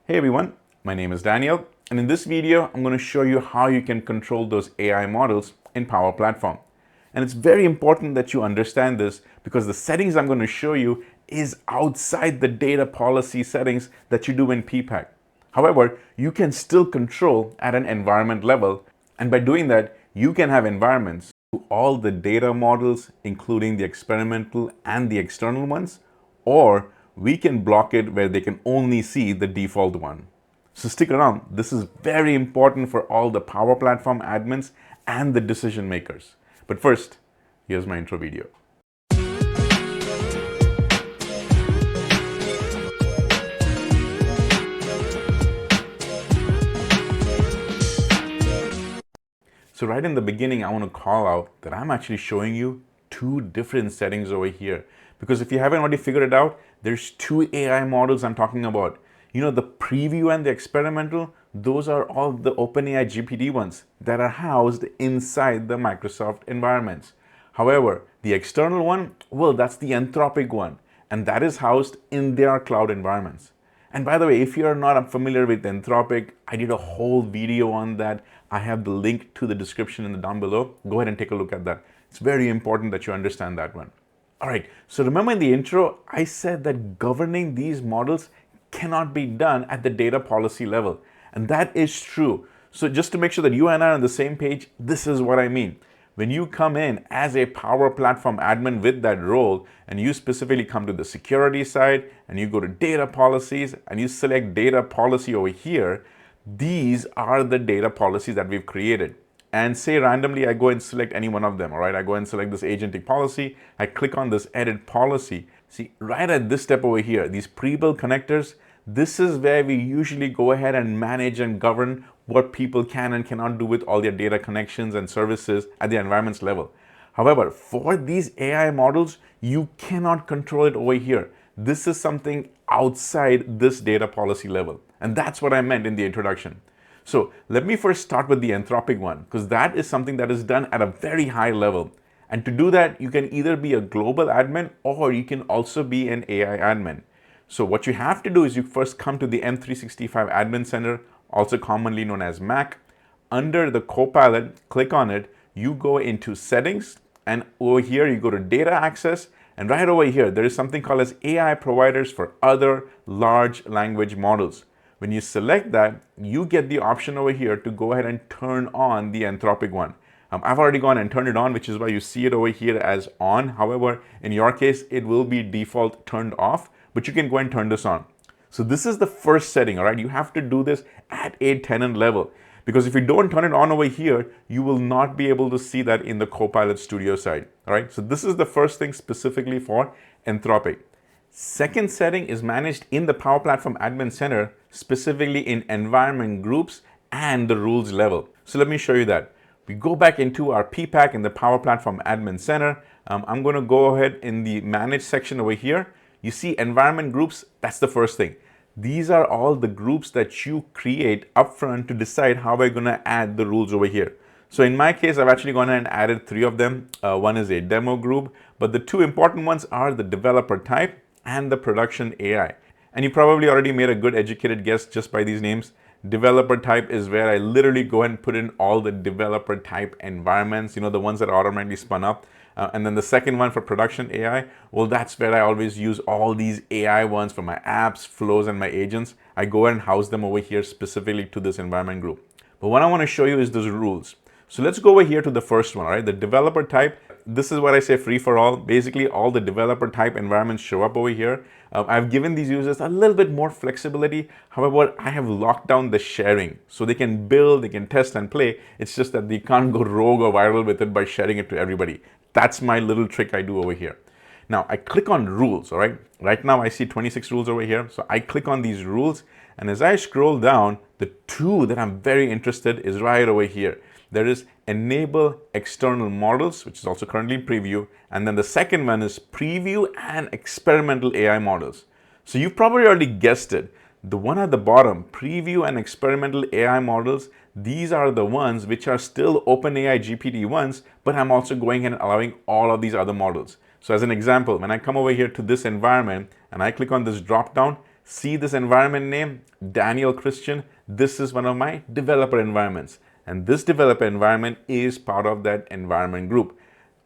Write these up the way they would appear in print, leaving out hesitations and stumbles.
Hey everyone, my name is Daniel, and in this video, I'm going to show you how you can control those AI models in Power Platform. And it's very important that you understand this because the settings I'm going to show you is outside the data policy settings that you do in PPAC. However, you can still control at an environment level, and by doing that, you can have environments to all the data models, including the experimental and the external ones, or we can block it where they can only see the default one. So stick around. This is very important for all the Power Platform admins and the decision makers. But first, here's my intro video. So right in the beginning, I want to call out that I'm actually showing you two different settings over here. Because if you haven't already figured it out, there's two AI models I'm talking about. You know, the preview and the experimental, those are all the OpenAI GPT ones that are housed inside the Microsoft environments. However, the external one, well, that's the Anthropic one, and that is housed in their cloud environments. And by the way, if you're not familiar with Anthropic, I did a whole video on that. I have the link to the description down below. Go ahead and take a look at that. It's very important that you understand that one. All right, so remember in the intro, I said that governing these models cannot be done at the data policy level. And that is true. So just to make sure that you and I are on the same page, this is what I mean. When you come in as a Power Platform admin with that role, and you specifically come to the security side, and you go to data policies, and you select data policy over here, these are the data policies that we've created. And say randomly, I go and select any one of them, all right? I go and select this agentic policy. I click on this edit policy. See, right at this step over here, these pre-built connectors, this is where we usually go ahead and manage and govern what people can and cannot do with all their data connections and services at the environments level. However, for these AI models, you cannot control it over here. This is something outside this data policy level. And that's what I meant in the introduction. So let me first start with the Anthropic one, because that is something that is done at a very high level. And to do that, you can either be a global admin or you can also be an AI admin. So what you have to do is you first come to the M365 Admin Center, also commonly known as Mac. Under the Copilot, click on it, you go into Settings, and over here you go to Data Access, and right over here there is something called as AI Providers for other large language models. When you select that, you get the option over here to go ahead and turn on the Anthropic one. I've already gone and turned it on, which is why you see it over here as on. However, in your case, it will be default turned off, but you can go and turn this on. So this is the first setting, all right? You have to do this at a tenant level, because if you don't turn it on over here, you will not be able to see that in the Copilot Studio side, all right? So this is the first thing specifically for Anthropic. Second setting is managed in the Power Platform Admin Center, specifically in environment groups and the rules level. So let me show you that. We go back into our PPAC in the Power Platform Admin Center. I'm going to go ahead in the Manage section over here. You see environment groups, that's the first thing. These are all the groups that you create upfront to decide how we're going to add the rules over here. So in my case, I've actually gone ahead and added three of them. One is a demo group, but the two important ones are the developer type and the production AI. And you probably already made a good educated guess just by these names. Developer type is where I literally go ahead and put in all the developer type environments, you know, the ones that are automatically spun up. And then the second one for production AI, well, that's where I always use all these AI ones for my apps, flows, and my agents. I go ahead and house them over here specifically to this environment group. But what I want to show you is those rules. So let's go over here to the first one, all right? The developer type. This is what I say free for all. Basically, all the developer type environments show up over here. I've given these users a little bit more flexibility. However, I have locked down the sharing. So they can build, they can test and play. It's just that they can't go rogue or viral with it by sharing it to everybody. That's my little trick I do over here. Now, I click on rules, all right? Right now, I see 26 rules over here. So I click on these rules. And as I scroll down, the two that I'm very interested is right over here. There is enable external models, which is also currently in preview. And then the second one is preview and experimental AI models. So you've probably already guessed it. The one at the bottom, preview and experimental AI models, these are the ones which are still OpenAI GPT-1s, but I'm also going and allowing all of these other models. So as an example, when I come over here to this environment and I click on this drop down, See this environment name, Daniel Christian. This is one of my developer environments. And this developer environment is part of that environment group.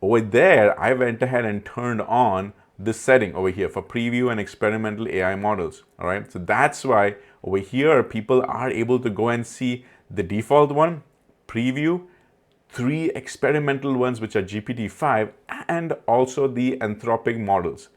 Over there, I went ahead and turned on this setting over here for preview and experimental AI models. All right, so that's why over here people are able to go and see the default one, preview, 3 experimental ones which are GPT-5, and also the Anthropic models.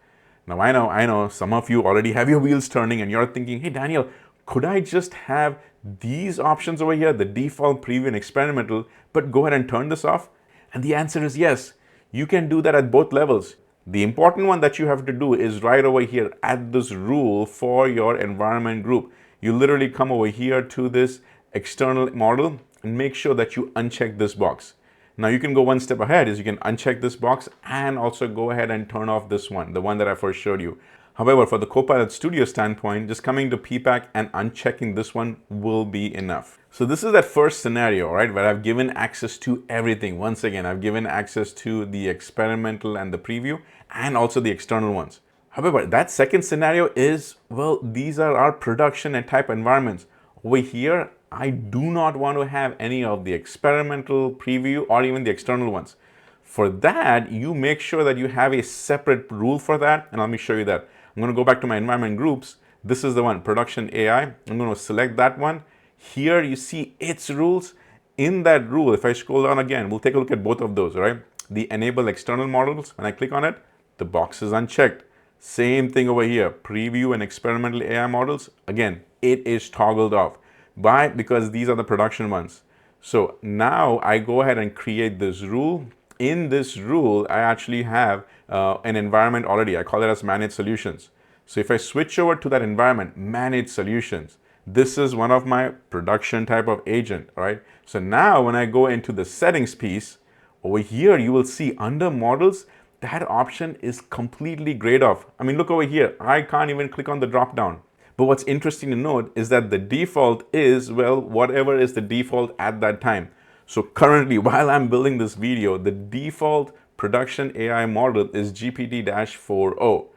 Now I know some of you already have your wheels turning and you're thinking, hey Daniel, could I just have these options over here, the default, preview, and experimental, but go ahead and turn this off? And the answer is yes. You can do that at both levels. The important one that you have to do is right over here at this rule for your environment group. You literally come over here to this external model and make sure that you uncheck this box. Now you can go one step ahead, is you can uncheck this box and also go ahead and turn off this one, the one that I first showed you. However, for the Copilot Studio standpoint, just coming to PPAC and unchecking this one will be enough. So this is that first scenario, right, where I've given access to everything. Once again, I've given access to the experimental and the preview and also the external ones. However, that second scenario is, well, these are our production and type environments. Over here, I do not want to have any of the experimental, preview, or even the external ones. For that, you make sure that you have a separate rule for that, and let me show you that. I'm going to go back to my environment groups. This is the one, production AI. I'm going to select that one. Here you see its rules. In that rule, if I scroll down again, we'll take a look at both of those, right? The enable external models, when I click on it, the box is unchecked. Same thing over here, preview and experimental AI models. Again, it is toggled off. Why? Because these are the production ones. So now I go ahead and create this rule. In this rule, I actually have an environment already. I call it as managed solutions. So if I switch over to that environment, managed solutions, this is one of my production type of agent, right? So now when I go into the settings piece, over here, you will see under models, that option is completely grayed off. I mean, look over here. I can't even click on the drop down. But what's interesting to note is that the default is, well, whatever is the default at that time. So currently, while I'm building this video, the default production AI model is GPT-4o.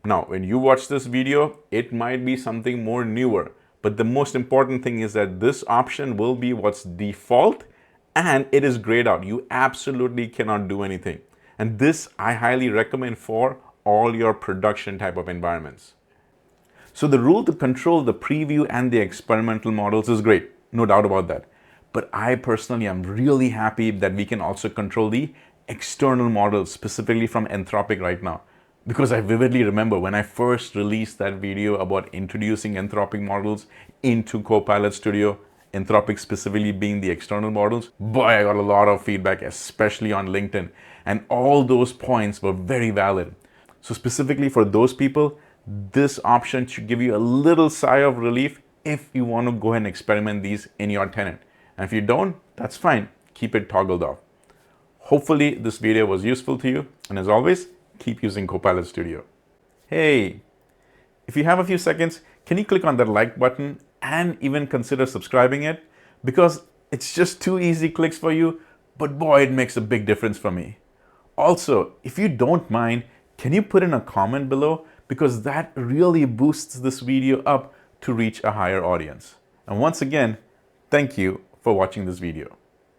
Now, when you watch this video, it might be something more newer. But the most important thing is that this option will be what's default and it is grayed out. You absolutely cannot do anything. And this I highly recommend for all your production type of environments. So the rule to control the preview and the experimental models is great, no doubt about that. But I personally am really happy that we can also control the external models, specifically from Anthropic right now. Because I vividly remember when I first released that video about introducing Anthropic models into Copilot Studio, Anthropic specifically being the external models, boy, I got a lot of feedback, especially on LinkedIn. And all those points were very valid. So specifically for those people, this option should give you a little sigh of relief if you want to go ahead and experiment these in your tenant. And if you don't, that's fine. Keep it toggled off. Hopefully this video was useful to you. And as always, keep using Copilot Studio. Hey, if you have a few seconds, can you click on that like button and even consider subscribing it? Because it's just 2 easy clicks for you, but boy, it makes a big difference for me. Also, if you don't mind, can you put in a comment below? Because that really boosts this video up to reach a higher audience. And once again, thank you for watching this video.